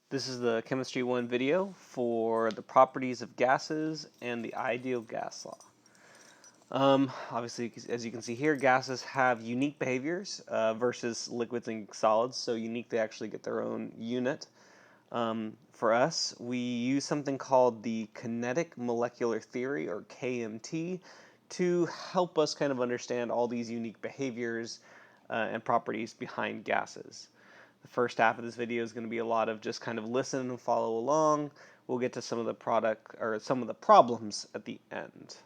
This is the Chemistry 1 video for the properties of gases and the ideal gas law. Obviously, as you can see here, gases have unique behaviors versus liquids and solids, so unique they actually get their own unit. For us, we use something called the kinetic molecular theory, or KMT, to help us kind of understand all these unique behaviors and properties behind gases. The first half of this video is going to be a lot of just kind of listen and follow along. We'll get to some of the problems at the end.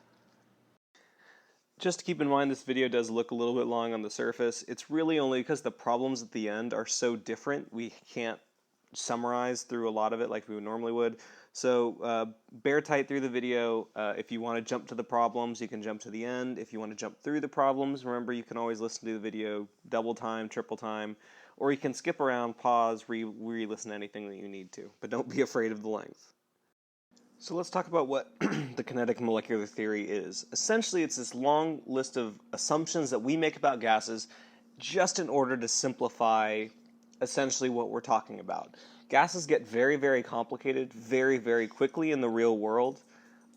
Just to keep in mind, this video does look a little bit long on the surface. It's really only because the problems at the end are so different, we can't summarize through a lot of it like we normally would. So bear tight through the video. If you want to jump to the problems, you can jump to the end. If you want to jump through the problems, remember you can always listen to the video double time, triple time, or you can skip around, pause, re-listen to anything that you need to. But don't be afraid of the length. So let's talk about what the kinetic molecular theory is. Essentially, it's this long list of assumptions that we make about gases just in order to simplify essentially what we're talking about. Gases get very, very complicated very, very quickly in the real world.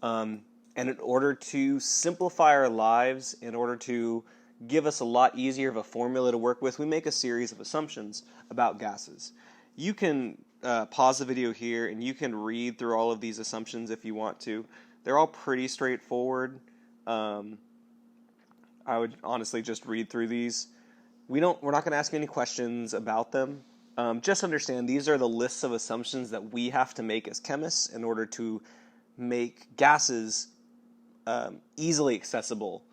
And in order to simplify our lives, in order to give us a lot easier of a formula to work with, we make a series of assumptions about gases. You can pause the video here and you can read through all of these assumptions if you want to. They're all pretty straightforward. I would honestly just read through these. We're not going to ask you any questions about them. Just understand these are the lists of assumptions that we have to make as chemists in order to make gases easily accessible.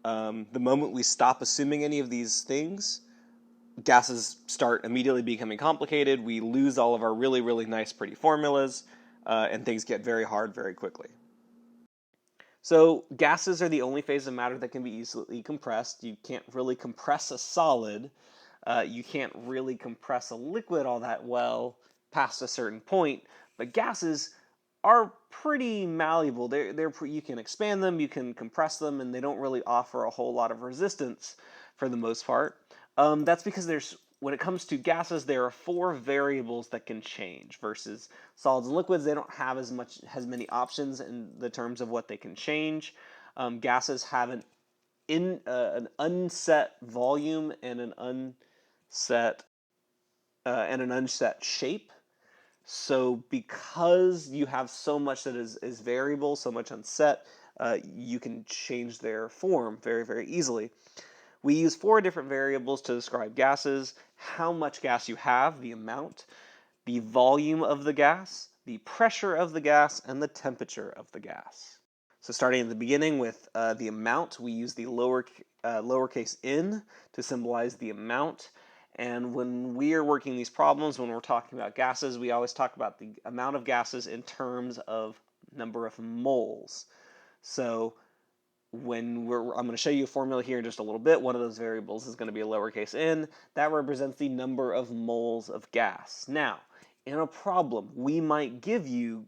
The moment we stop assuming any of these things, gases start immediately becoming complicated. We lose all of our really, really nice, pretty formulas, and things get very hard very quickly. So gases are the only phase of matter that can be easily compressed. You can't really compress a solid. You can't really compress a liquid all that well past a certain point. But gases are pretty malleable. You can expand them, you can compress them, and they don't really offer a whole lot of resistance for the most part. That's because when it comes to gases, there are 4 variables that can change versus solids and liquids. They don't have as many options in the terms of what they can change. Gases have an unset volume and an unset shape. So because you have so much that is variable, so much unset, you can change their form very, very easily. We use 4 different variables to describe gases: how much gas you have, the amount, the volume of the gas, the pressure of the gas, and the temperature of the gas. So starting at the beginning with the amount, we use the lowercase n to symbolize the amount. And when we are working these problems, when we're talking about gases, we always talk about the amount of gases in terms of number of moles. So I'm going to show you a formula here in just a little bit. One of those variables is going to be a lowercase n. That represents the number of moles of gas. Now, in a problem, we might give you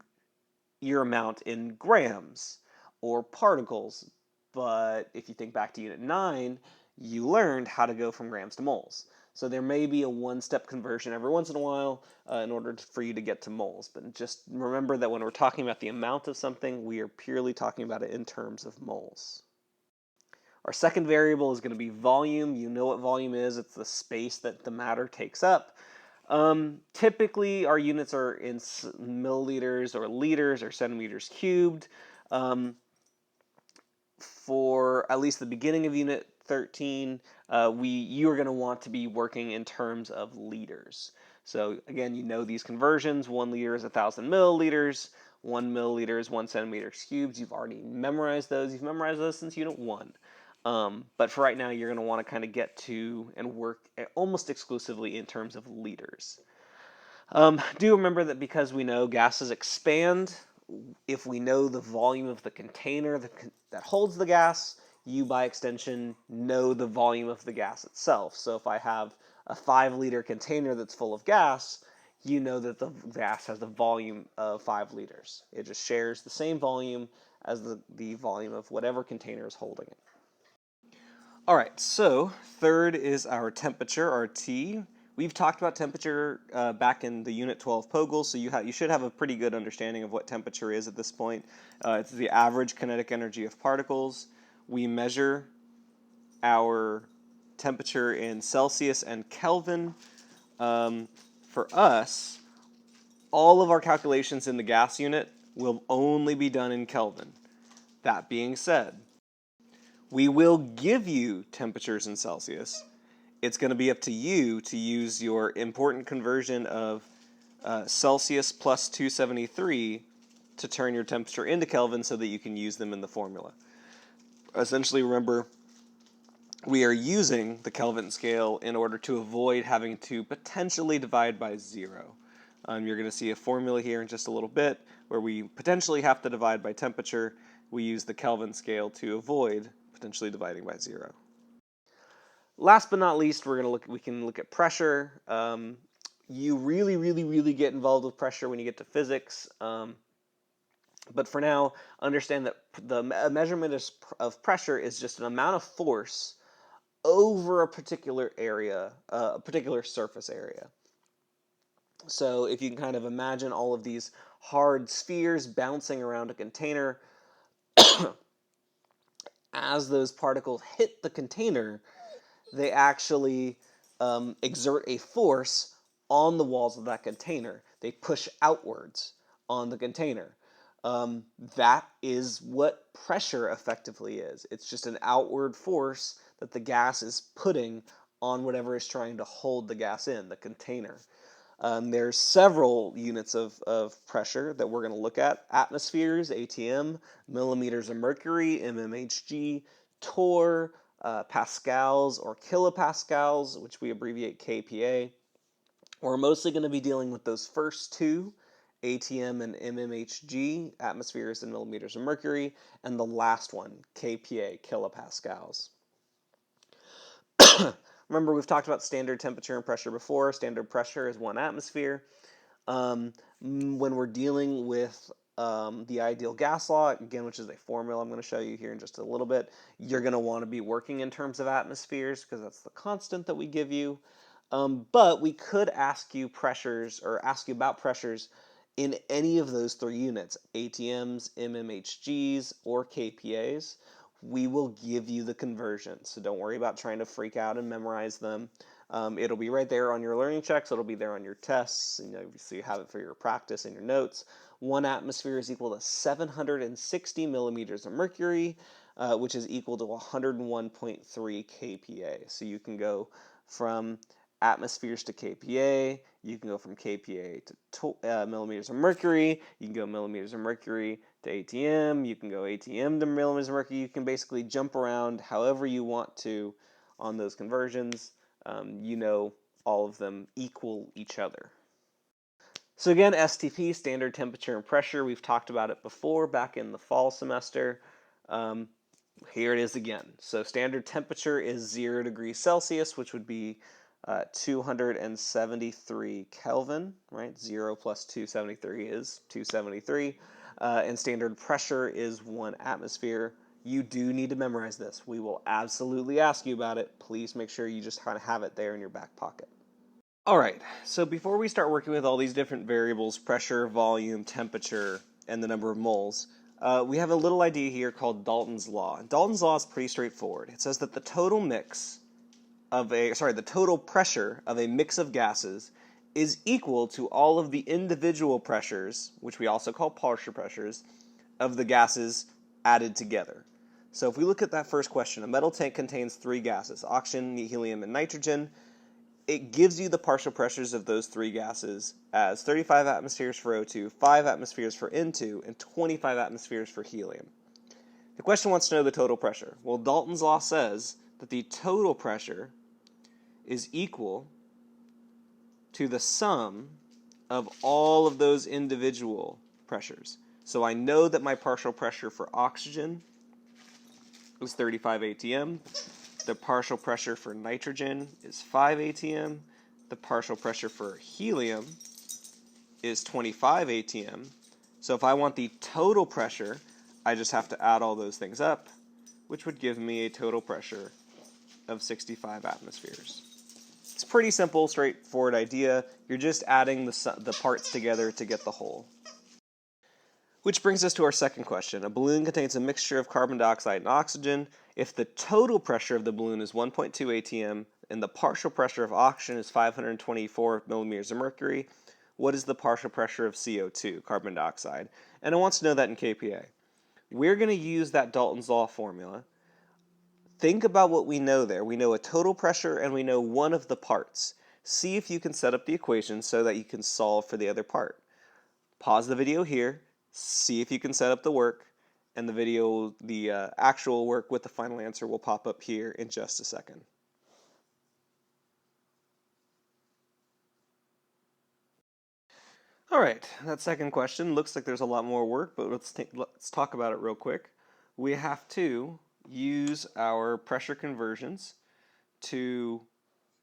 your amount in grams or particles, but if you think back to Unit 9, you learned how to go from grams to moles. So there may be a one-step conversion every once in a while in order for you to get to moles. But just remember that when we're talking about the amount of something, we are purely talking about it in terms of moles. Our second variable is going to be volume. You know what volume is. It's the space that the matter takes up. Typically, our units are in milliliters or liters or centimeters cubed. For at least the beginning of Unit 13, you are going to want to be working in terms of liters. So again, you know these conversions. 1 liter is 1,000 milliliters. 1 milliliter is 1 centimeter cubed. You've already memorized those. You've memorized those since Unit 1. But for right now, you're going to want to kind of get to and work almost exclusively in terms of liters. Do remember that because we know gases expand, if we know the volume of the container that holds the gas, you by extension know the volume of the gas itself. So if I have a 5-liter container that's full of gas, you know that the gas has a volume of 5 liters. It just shares the same volume as the volume of whatever container is holding it. All right, so third is our temperature, our T. We've talked about temperature back in the Unit 12 POGL, so you should have a pretty good understanding of what temperature is at this point. It's the average kinetic energy of particles. We measure our temperature in Celsius and Kelvin. For us, all of our calculations in the gas unit will only be done in Kelvin. That being said, we will give you temperatures in Celsius. It's going to be up to you to use your important conversion of Celsius plus 273 to turn your temperature into Kelvin so that you can use them in the formula. Essentially, remember, we are using the Kelvin scale in order to avoid having to potentially divide by 0. You're going to see a formula here in just a little bit where we potentially have to divide by temperature. We use the Kelvin scale to avoid potentially dividing by 0. Last but not least, we can look at pressure. You really get involved with pressure when you get to physics. But for now, understand that the measurement of pressure is just an amount of force over a particular area, a particular surface area. So if you can kind of imagine all of these hard spheres bouncing around a container, as those particles hit the container, they actually exert a force on the walls of that container. They push outwards on the container. That is what pressure effectively is. It's just an outward force that the gas is putting on whatever is trying to hold the gas in, the container. There's several units of pressure that we're going to look at. Atmospheres, ATM, millimeters of mercury, mmHg, torr, pascals or kilopascals, which we abbreviate kPa. We're mostly going to be dealing with those first two, ATM and mmHg, atmospheres and millimeters of mercury, and the last one, kPa, kilopascals. Remember, we've talked about standard temperature and pressure before. Standard pressure is 1 atmosphere. When we're dealing with the ideal gas law, again, which is a formula I'm going to show you here in just a little bit, you're going to want to be working in terms of atmospheres because that's the constant that we give you. But we could ask you pressures or ask you about pressures in any of those 3 units, ATMs, mmHgs, or kPas. We will give you the conversion, so don't worry about trying to freak out and memorize them. It'll be right there on your learning checks. It'll be there on your tests, and so you have it for your practice and your notes. 1 atmosphere is equal to 760 millimeters of mercury, which is equal to 101.3 kPa. So you can go from atmospheres to kPa, you can go from kPa to millimeters of mercury, you can go millimeters of mercury to ATM, you can go ATM to millimeters of mercury. You can basically jump around however you want to on those conversions. All of them equal each other. So again, STP, standard temperature and pressure, we've talked about it before back in the fall semester. Here it is again. So standard temperature is 0 degrees Celsius, which would be 273 Kelvin, right? 0 plus 273 is 273. And standard pressure is 1 atmosphere. You do need to memorize this. We will absolutely ask you about it. Please make sure you just kind of have it there in your back pocket. All right, so before we start working with all these different variables, pressure, volume, temperature, and the number of moles, we have a little idea here called Dalton's Law. Dalton's Law is pretty straightforward. It says that the total pressure of a mix of gases is equal to all of the individual pressures, which we also call partial pressures, of the gases added together. So if we look at that first question, a metal tank contains 3 gases, oxygen, helium, and nitrogen. It gives you the partial pressures of those 3 gases as 35 atmospheres for O2, 5 atmospheres for N2, and 25 atmospheres for helium. The question wants to know the total pressure. Well, Dalton's Law says that the total pressure is equal to the sum of all of those individual pressures. So I know that my partial pressure for oxygen is 35 atm. The partial pressure for nitrogen is 5 atm. The partial pressure for helium is 25 atm. So if I want the total pressure, I just have to add all those things up, which would give me a total pressure of 65 atmospheres. It's a pretty simple, straightforward idea. You're just adding the parts together to get the whole. Which brings us to our second question. A balloon contains a mixture of carbon dioxide and oxygen. If the total pressure of the balloon is 1.2 atm and the partial pressure of oxygen is 524 millimeters of mercury, what is the partial pressure of CO2, carbon dioxide? And it wants to know that in kPa. We're going to use that Dalton's Law formula. Think about what we know there. We know a total pressure and we know one of the parts. See if you can set up the equation so that you can solve for the other part. Pause the video here, see if you can set up the work, and the actual work with the final answer will pop up here in just a second. All right, that second question looks like there's a lot more work, but let's talk about it real quick. We have to use our pressure conversions to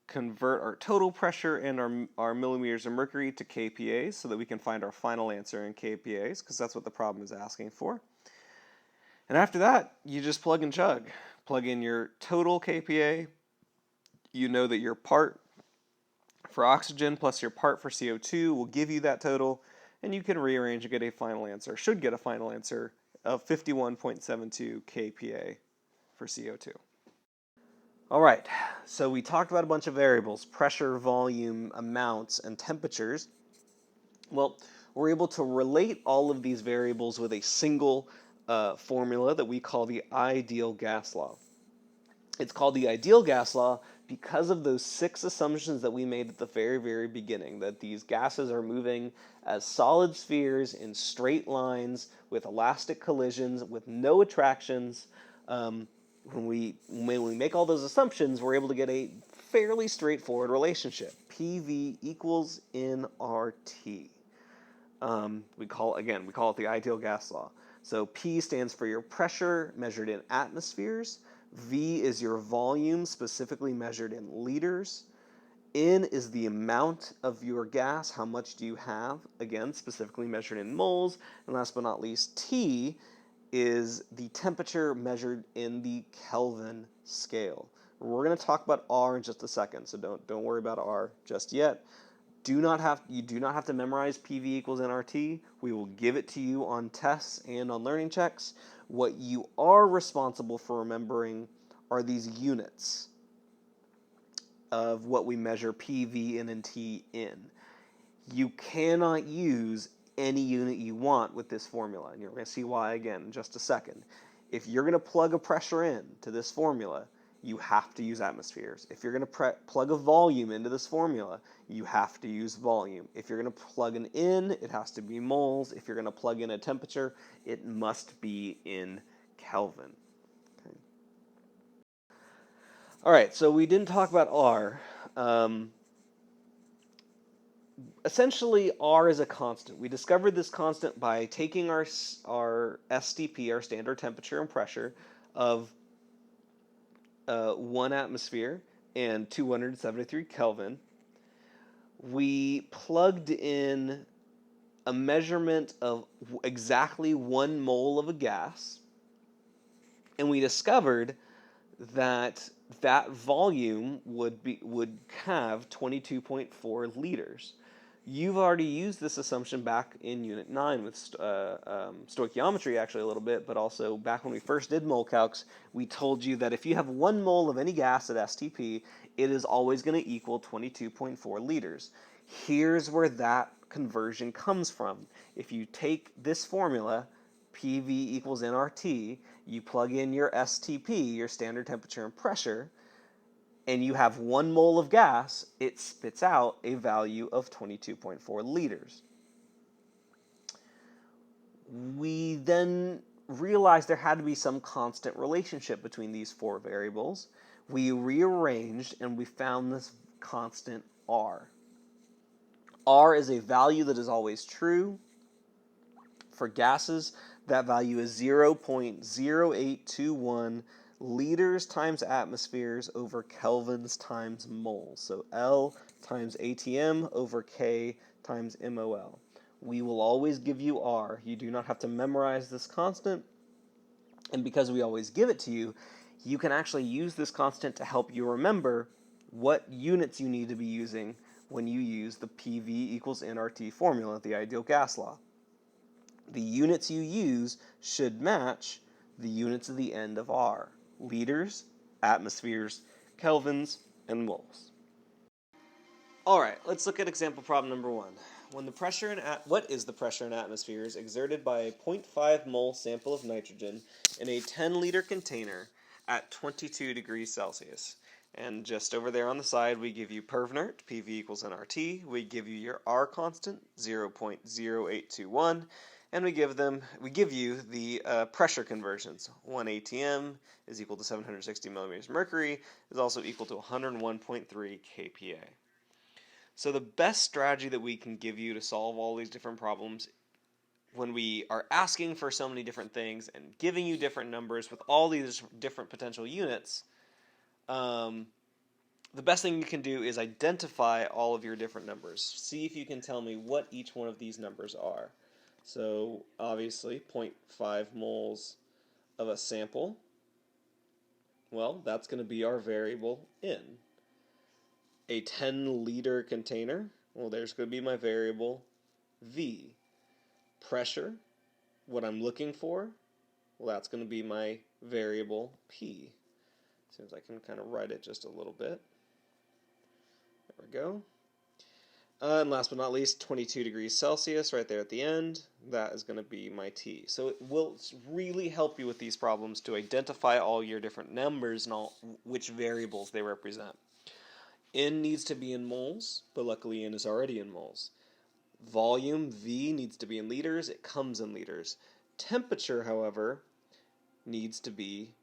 convert our total pressure and our millimeters of mercury to kPas so that we can find our final answer in kPas, because that's what the problem is asking for. And after that, you just plug and chug. Plug in your total kPa. You know that your part for oxygen plus your part for CO2 will give you that total, and you can rearrange and get a final answer, should get a final answer of 51.72 kPa for CO2. All right, so we talked about a bunch of variables: pressure, volume, amounts, and temperatures. Well, we're able to relate all of these variables with a single formula that we call the ideal gas law. It's called the ideal gas law because of those 6 assumptions that we made at the very, very beginning, that these gases are moving as solid spheres in straight lines with elastic collisions, with no attractions. When we make all those assumptions, we're able to get a fairly straightforward relationship. PV equals nRT. We call it the ideal gas law. So P stands for your pressure measured in atmospheres. V is your volume, specifically measured in liters. N is the amount of your gas. How much do you have? Again, specifically measured in moles. And last but not least, T is the temperature measured in the Kelvin scale. We're going to talk about R in just a second, so don't worry about R just yet. You do not have to memorize PV equals nRT. We will give it to you on tests and on learning checks. What you are responsible for remembering are these units of what we measure PV, N, and T in. You cannot use any unit you want with this formula, and you're going to see why again in just a second. If you're going to plug a pressure in to this formula, you have to use atmospheres. If you're going to plug a volume into this formula, you have to use volume. If you're going to plug an in, it has to be moles. If you're going to plug in a temperature, it must be in Kelvin. Okay. All right, so we didn't talk about R. Essentially, R is a constant. We discovered this constant by taking our STP, our standard temperature and pressure, of 1 atmosphere and 273 Kelvin. We plugged in a measurement of exactly 1 mole of a gas, and we discovered that that volume would have 22.4 liters. You've already used this assumption back in Unit 9 with stoichiometry, actually a little bit, but also back when we first did mole calcs, we told you that if you have 1 mole of any gas at STP, it is always going to equal 22.4 liters. Here's where that conversion comes from. If you take this formula, PV equals nRT, you plug in your STP, your standard temperature and pressure, and you have 1 mole of gas, it spits out a value of 22.4 liters. We then realized there had to be some constant relationship between these 4 variables. We rearranged and we found this constant R. R is a value that is always true. For gases, that value is 0.0821 liters times atmospheres over kelvins times moles. So L times ATM over K times MOL. We will always give you R. You do not have to memorize this constant. And because we always give it to you, you can actually use this constant to help you remember what units you need to be using when you use the PV equals nRT formula, the ideal gas law. The units you use should match the units at the end of R: liters, atmospheres, kelvins, and moles. All right, let's look at example problem number 1. What is the pressure in atmospheres exerted by a 0.5 mole sample of nitrogen in a 10-liter container at 22 degrees Celsius? And just over there on the side, we give you perv inert, PV equals nRT. We give you your R constant, 0.0821, and we give you the pressure conversions. 1 atm is equal to 760 millimeters of mercury, is also equal to 101.3 kPa. So the best strategy that we can give you to solve all these different problems, when we are asking for so many different things and giving you different numbers with all these different potential units, the best thing you can do is identify all of your different numbers. See if you can tell me what each one of these numbers are. So obviously 0.5 moles of a sample, well, that's going to be our variable N. A 10-liter container, well, there's going to be my variable V. Pressure, what I'm looking for, well, that's going to be my variable P. Seems I can kind of write it just a little bit. There we go. And last but not least, 22 degrees Celsius right there at the end. That is going to be my T. So it will really help you with these problems to identify all your different numbers and all which variables they represent. N needs to be in moles, but luckily N is already in moles. Volume, V, needs to be in liters. It comes in liters. Temperature, however, needs to be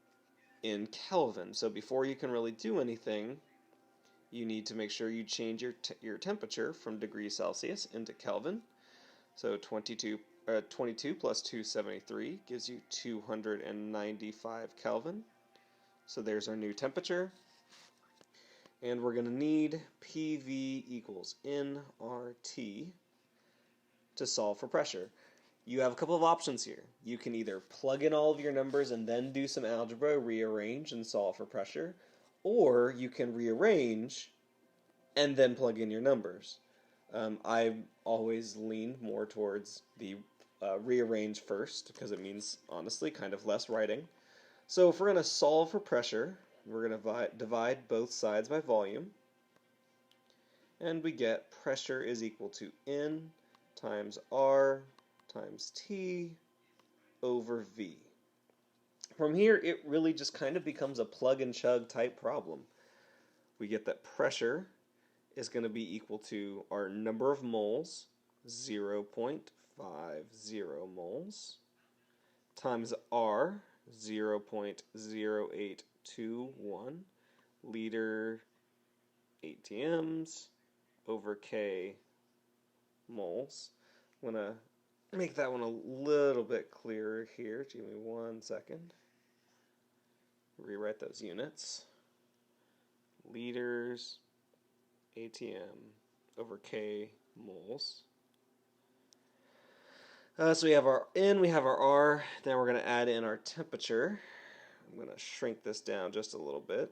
in Kelvin. So before you can really do anything, you need to make sure you change your temperature from degrees Celsius into Kelvin. So 22 plus 273 gives you 295 Kelvin. So there's our new temperature. And we're going to need PV equals nRT to solve for pressure. You have a couple of options here. You can either plug in all of your numbers and then do some algebra, rearrange, and solve for pressure, or you can rearrange and then plug in your numbers. I always lean more towards the rearrange first because it means, honestly, kind of less writing. So if we're going to solve for pressure, we're going to divide both sides by volume, and we get pressure is equal to N times R times T over V. From here, it really just kind of becomes a plug and chug type problem. We get that pressure is going to be equal to our number of moles, 0.50 moles, times R, 0.0821 liter atms over K moles. I'm going to make that one a little bit clearer here. Give me 1 second. Rewrite those units. Liters atm over K moles. So we have our N, we have our R, then we're going to add in our temperature. I'm going to shrink this down just a little bit.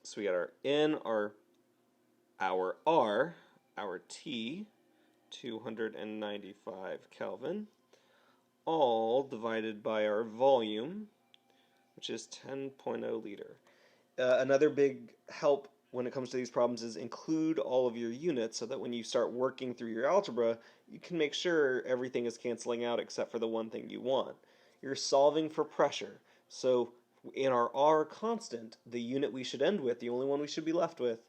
So we got our N, our R, our T, 295 Kelvin, all divided by our volume, which is 10.0 liter. Another big help when it comes to these problems is include all of your units so that when you start working through your algebra, you can make sure everything is canceling out except for the one thing you want. You're solving for pressure. So in our R constant, the unit we should end with, the only one we should be left with,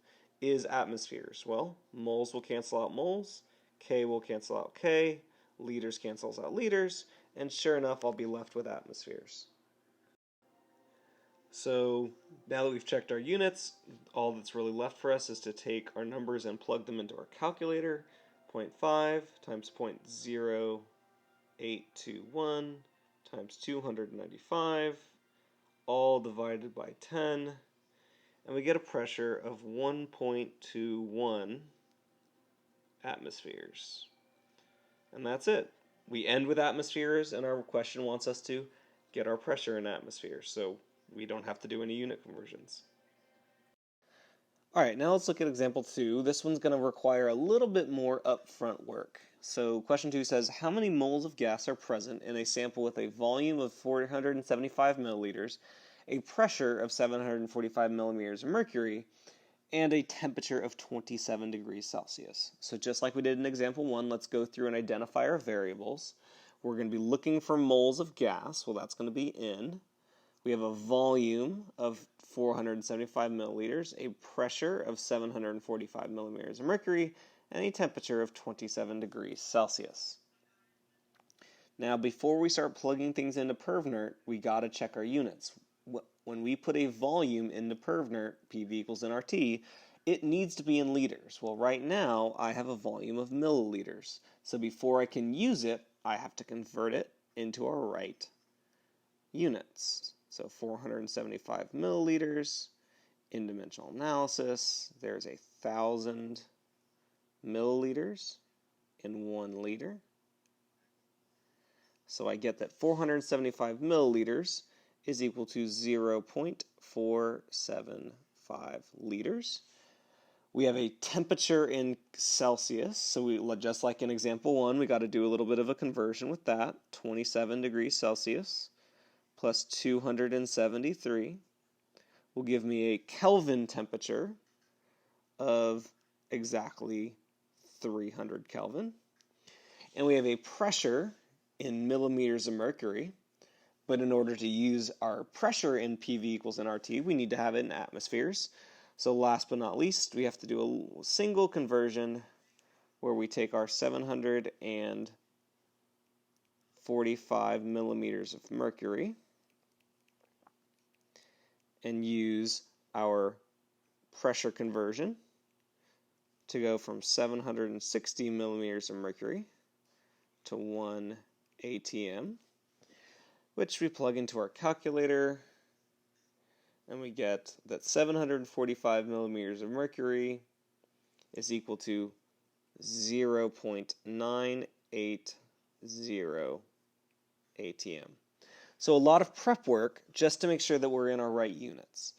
is atmospheres. Well, moles will cancel out moles, K will cancel out K, liters cancels out liters, and sure enough, I'll be left with atmospheres. So now that we've checked our units, all that's really left for us is to take our numbers and plug them into our calculator. 0.5 times 0.0821 times 295, all divided by 10, and we get a pressure of 1.21 atmospheres. And that's it. We end with atmospheres, and our question wants us to get our pressure in atmospheres. So we don't have to do any unit conversions. All right, now let's look at example 2. This one's going to require a little bit more upfront work. So question 2 says, how many moles of gas are present in a sample with a volume of 475 milliliters, a pressure of 745 millimeters of mercury, and a temperature of 27 degrees Celsius? So just like we did in example 1, let's go through and identify our variables. We're going to be looking for moles of gas. Well, that's going to be N. We have a volume of 475 milliliters, a pressure of 745 millimeters of mercury, and a temperature of 27 degrees Celsius. Now, before we start plugging things into PervNert, we got to check our units. When we put a volume into PervNert, PV equals nRT, it needs to be in liters. Well, right now, I have a volume of milliliters. So before I can use it, I have to convert it into our right units. So 475 milliliters, in dimensional analysis, there's 1,000 milliliters in 1 liter. So I get that 475 milliliters is equal to 0.475 liters. We have a temperature in Celsius, so just like in example 1, we got to do a little bit of a conversion with that. 27 degrees Celsius plus 273 will give me a Kelvin temperature of exactly 300 Kelvin. And we have a pressure in millimeters of mercury, but in order to use our pressure in PV equals nRT, we need to have it in atmospheres. So last but not least, we have to do a single conversion where we take our 745 millimeters of mercury and use our pressure conversion to go from 760 millimeters of mercury to 1 atm, which we plug into our calculator, and we get that 745 millimeters of mercury is equal to 0.980 atm. So a lot of prep work just to make sure that we're in our right units.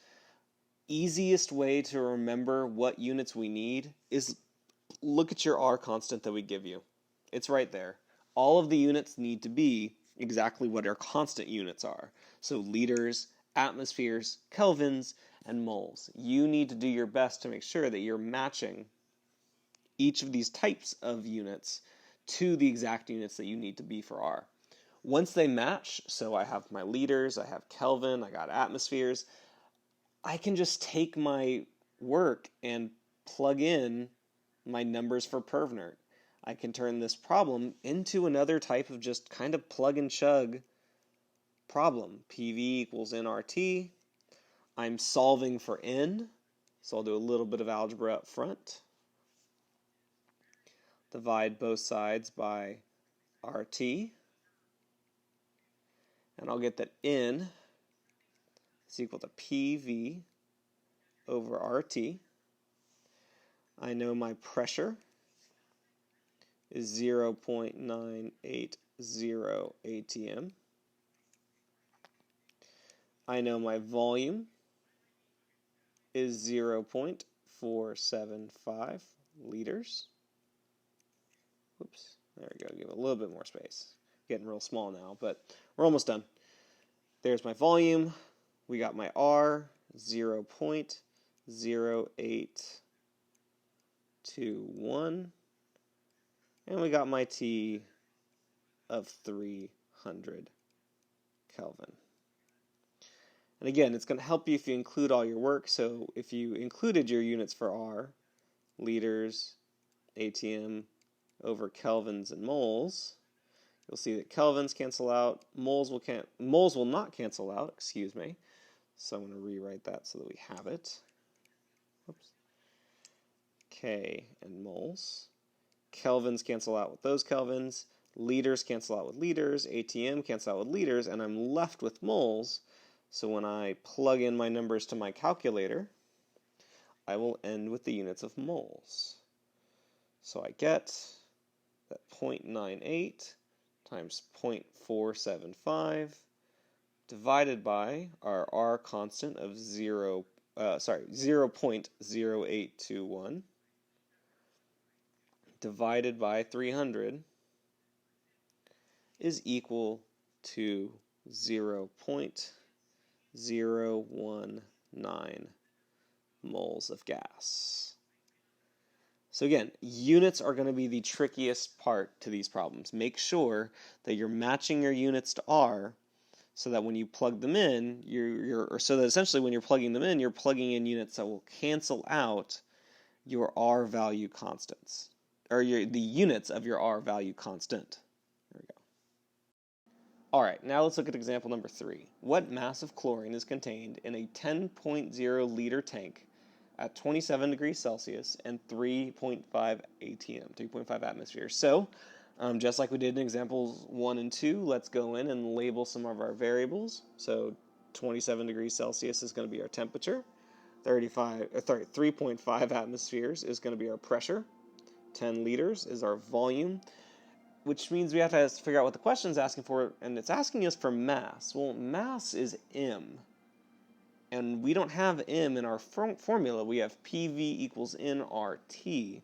Easiest way to remember what units we need is look at your R constant that we give you. It's right there. All of the units need to be exactly what our constant units are. So liters, atmospheres, kelvins, and moles. You need to do your best to make sure that you're matching each of these types of units to the exact units that you need to be for R. Once they match, so I have my liters, I have Kelvin, I got atmospheres, I can just take my work and plug in my numbers for PervNert. I can turn this problem into another type of just kind of plug and chug problem. PV equals nRT. I'm solving for N, so I'll do a little bit of algebra up front. Divide both sides by RT. And I'll get that N is equal to PV over RT. I know my pressure is 0.980 atm. I know my volume is 0.475 liters. Oops, there we go, give it a little bit more space. Getting real small now, but we're almost done. There's my volume. We got my R, 0.0821. And we got my T of 300 Kelvin. And again, it's going to help you if you include all your work. So if you included your units for R, liters, atm, over kelvins and moles, you'll see that kelvins cancel out, moles will not cancel out, excuse me. So I'm going to rewrite that so that we have it. Oops. K and moles. Kelvins cancel out with those kelvins, liters cancel out with liters, atm cancel out with liters, and I'm left with moles. So when I plug in my numbers to my calculator, I will end with the units of moles. So I get that 0.98 times 0.475 divided by our R constant of 0.475 0.0821 divided by 300 is equal to 0.019 moles of gas. So again, units are going to be the trickiest part to these problems. Make sure that you're matching your units to R so that when you plug them in, so that essentially when you're plugging them in, you're plugging in units that will cancel out your R value constants, or the units of your R value constant. There we go. All right, now let's look at example number 3. What mass of chlorine is contained in a 10.0 liter tank at 27 degrees Celsius and 3.5 atm, 3.5 atmospheres? So, just like we did in examples 1 and 2, let's go in and label some of our variables. So 27 degrees Celsius is going to be our temperature. 3.5 atmospheres is going to be our pressure. 10 liters is our volume, which means we have to figure out what the question is asking for, and it's asking us for mass. Well, mass is M, and we don't have M in our formula. We have PV equals nRT.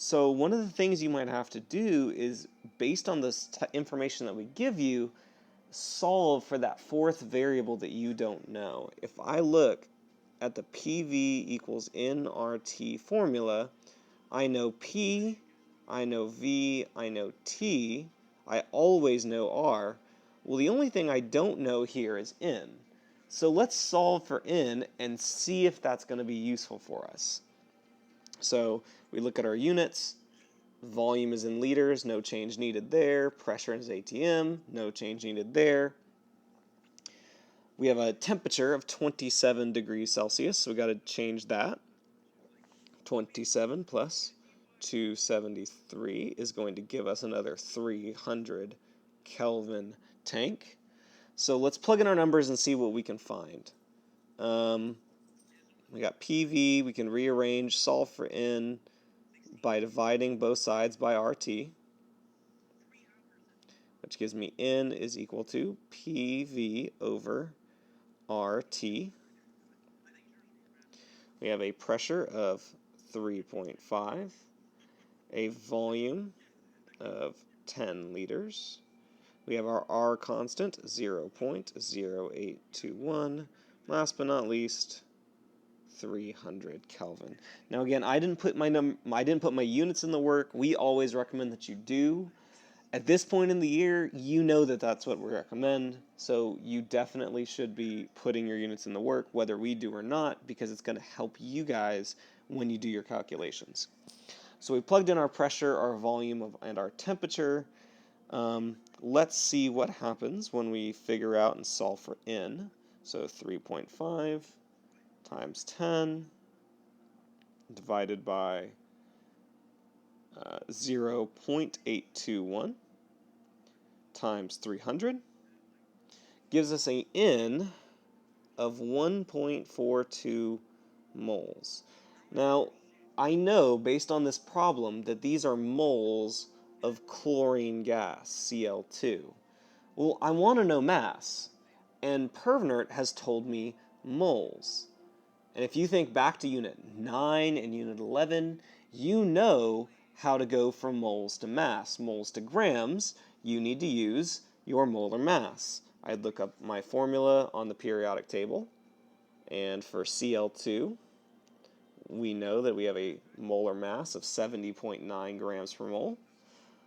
So one of the things you might have to do is, based on this information that we give you, solve for that fourth variable that you don't know. If I look at the PV equals nRT formula, I know P, I know V, I know T, I always know R. Well, the only thing I don't know here is N. So let's solve for N and see if that's going to be useful for us. So we look at our units. Volume is in liters, no change needed there. Pressure is ATM, no change needed there. We have a temperature of 27 degrees Celsius, so we got to change that. 27 plus 273 is going to give us another 300 Kelvin tank. So let's plug in our numbers and see what we can find. We got PV, we can rearrange, solve for N by dividing both sides by RT, which gives me N is equal to PV over RT. We have a pressure of 3.5, a volume of 10 liters. We have our R constant, 0.0821. Last but not least, 300 Kelvin. Now again, I didn't put my units in the work. We always recommend that you do. At this point in the year, you know that that's what we recommend, so you definitely should be putting your units in the work, whether we do or not, because it's going to help you guys when you do your calculations. So we plugged in our pressure, our volume, and our temperature. Let's see what happens when we figure out and solve for N. So 3.5 times 10 divided by 0.821 times 300 gives us an N of 1.42 moles. Now, I know based on this problem that these are moles of chlorine gas, Cl2. Well, I want to know mass, and Pervnert has told me moles. And if you think back to Unit 9 and Unit 11, you know how to go from moles to mass. Moles to grams, you need to use your molar mass. I'd look up my formula on the periodic table, and for Cl2, we know that we have a molar mass of 70.9 grams per mole.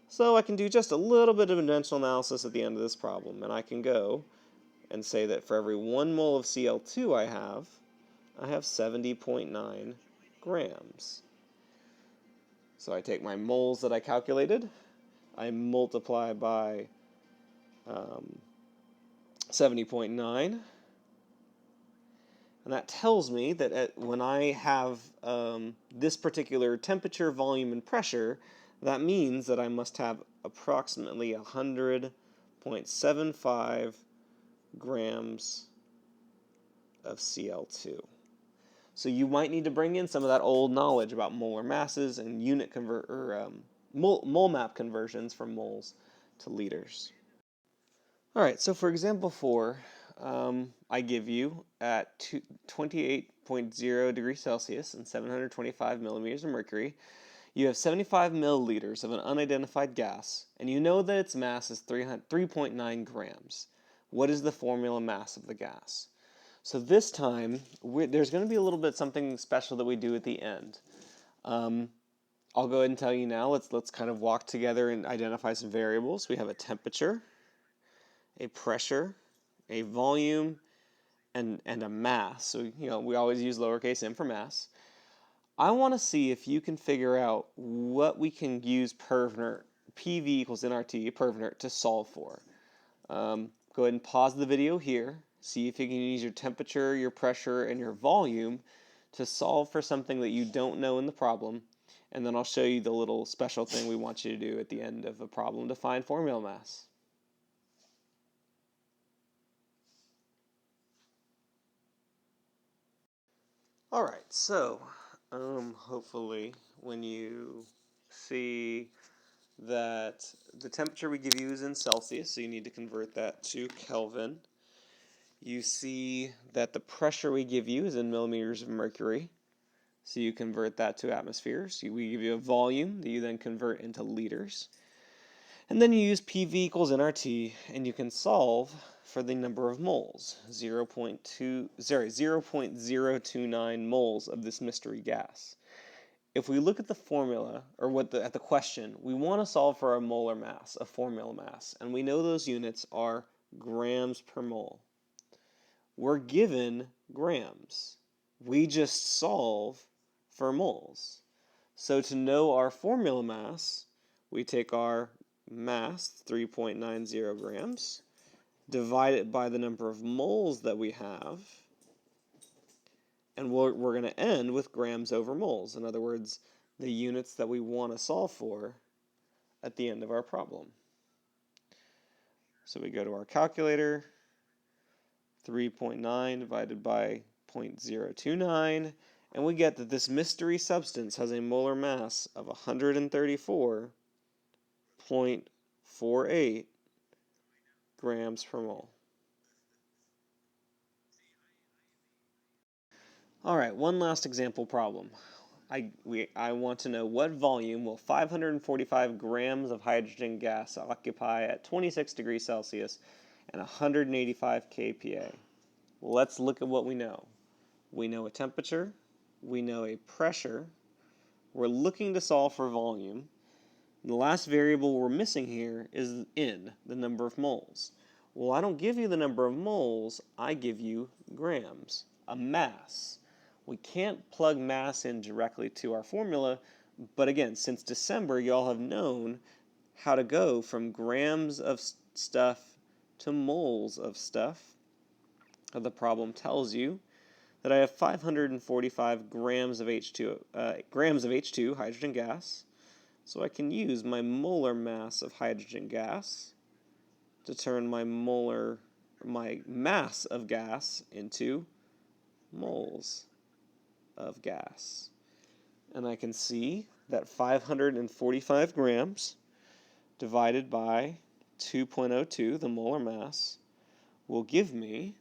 So I can do just a little bit of dimensional analysis at the end of this problem, and I can go and say that for every 1 mole of Cl2 I have 70.9 grams. So I take my moles that I calculated, I multiply by 70.9, and that tells me that when I have this particular temperature, volume, and pressure, that means that I must have approximately 100.75 grams of Cl2. So you might need to bring in some of that old knowledge about molar masses and mole map conversions from moles to liters. All right, so for example 4, I give you at 28.0 degrees Celsius and 725 millimeters of mercury, you have 75 milliliters of an unidentified gas, and you know that its mass is 3.9 grams. What is the formula mass of the gas? So this time, there's going to be a little bit something special that we do at the end. I'll go ahead and tell you now. Let's kind of walk together and identify some variables. We have a temperature, a pressure, a volume, and a mass. So we always use lowercase m for mass. I want to see if you can figure out what we can use PV equals nRT, pervnert, to solve for. Go ahead and pause the video here. See if you can use your temperature, your pressure, and your volume to solve for something that you don't know in the problem. And then I'll show you the little special thing we want you to do at the end of the problem to find formula mass. All right, so hopefully when you see that the temperature we give you is in Celsius, so you need to convert that to Kelvin. You see that the pressure we give you is in millimeters of mercury, so you convert that to atmospheres. We give you a volume that you then convert into liters. And then you use PV equals nRT, and you can solve for the number of moles, 0.029 moles of this mystery gas. If we look at the formula, or at the question, we want to solve for a molar mass, a formula mass, and we know those units are grams per mole. We're given grams. We just solve for moles. So to know our formula mass, we take our mass, 3.90 grams, divide it by the number of moles that we have, and we're going to end with grams over moles. In other words, the units that we want to solve for at the end of our problem. So we go to our calculator, 3.9 divided by 0.029, and we get that this mystery substance has a molar mass of 134.48 grams per mole. All right, one last example problem. I want to know what volume will 545 grams of hydrogen gas occupy at 26 degrees Celsius and 185 kPa. Let's look at what we know. We know a temperature, we know a pressure, we're looking to solve for volume. The last variable we're missing here is N, the number of moles. Well, I don't give you the number of moles, I give you grams, a mass. We can't plug mass in directly to our formula, but again, since December, y'all have known how to go from grams of stuff to moles of stuff. The problem tells you that I have 545 grams of H2, hydrogen gas, so I can use my molar mass of hydrogen gas to turn my mass of gas into moles of gas. And I can see that 545 grams divided by 2.02, the molar mass, will give me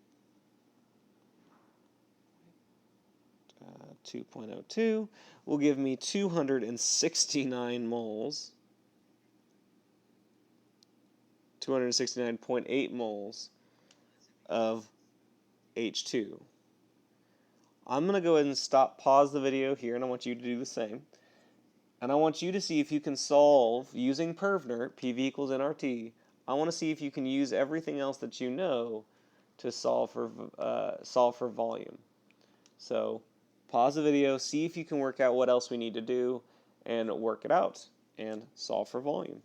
2.02 will give me 269 moles, 269.8 moles of H2. I'm going to go ahead and pause the video here, and I want you to do the same. And I want you to see if you can solve using pervnert, PV equals nRT. I want to see if you can use everything else that you know to solve for volume. So pause the video, see if you can work out what else we need to do, and work it out, and solve for volume.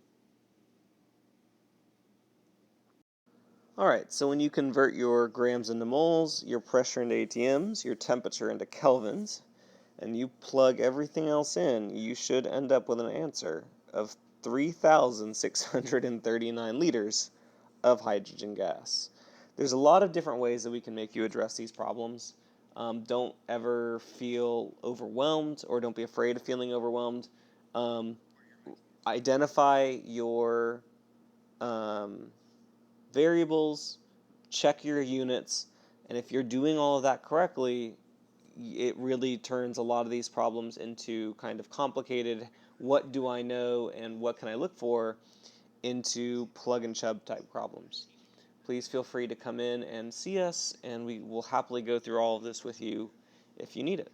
Alright, so when you convert your grams into moles, your pressure into ATMs, your temperature into kelvins, and you plug everything else in, you should end up with an answer of 3,639 liters of hydrogen gas. There's a lot of different ways that we can make you address these problems. Don't ever feel overwhelmed, or don't be afraid of feeling overwhelmed. Identify your variables, check your units, and if you're doing all of that correctly, it really turns a lot of these problems into kind of complicated, what do I know and what can I look for, into plug and chub type problems. Please feel free to come in and see us, and we will happily go through all of this with you if you need it.